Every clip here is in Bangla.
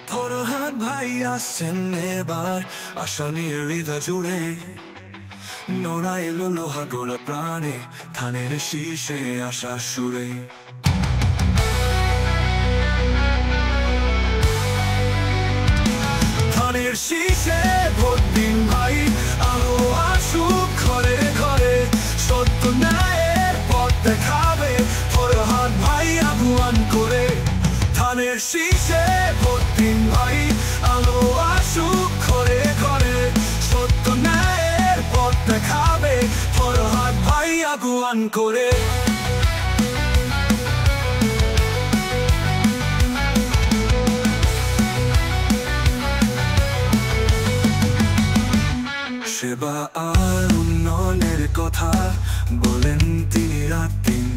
ফরহাদ ভাই আসছেন এবার, আশা নিয়ে হৃদয় জুড়ে। নোরা এলো লোহা গোলা প্রাণে, ধানের শীষে আশা সুরে। ধানের শীষে ভোট দিন ভাই, আলো আসুক ঘরে ঘরে। সত্য ন্যায়ের পথ দেখাবে ফরহাদ ভাই আগুয়ান করে। ধানের শীষে ভোট দিন ভাই, আলো আসুক ঘরে ঘরে। সত্য ন্যায়ের পথ দেখাবে ফরহাদ ভাই আগুয়ান করে। সেবা আর উন্নয়নের কথা বলেন তিনি রাত দিন।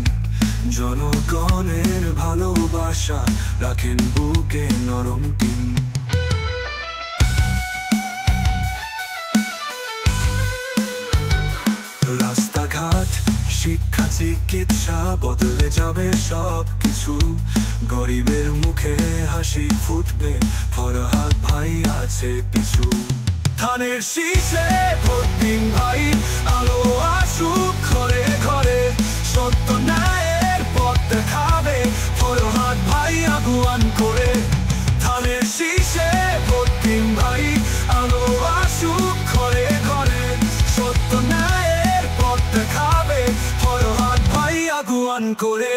জনগণের ভালোবাসা রাখেন বুকে নরম টিন। রাস্তাঘাট শিক্ষা চিকিৎসা বদলে যাবে সব কিছু। গরিবের মুখে হাসি ফুটবে, ফরহাদ ভাই আছে পিছু। ধানের শীষে ভোট দিন ভাই, আলো আসুক ঘরে ঘরে। সত্য ন্যায়ের পথ দেখাবে ফরহাদ ভাই আগুয়ান করে। ধানের শীষে ভোট দিন ভাই, আলো আসুক ঘরে ঘরে। সত্য ন্যায়ের পথ দেখাবে ফরহাদ ভাই আগুয়ান করে।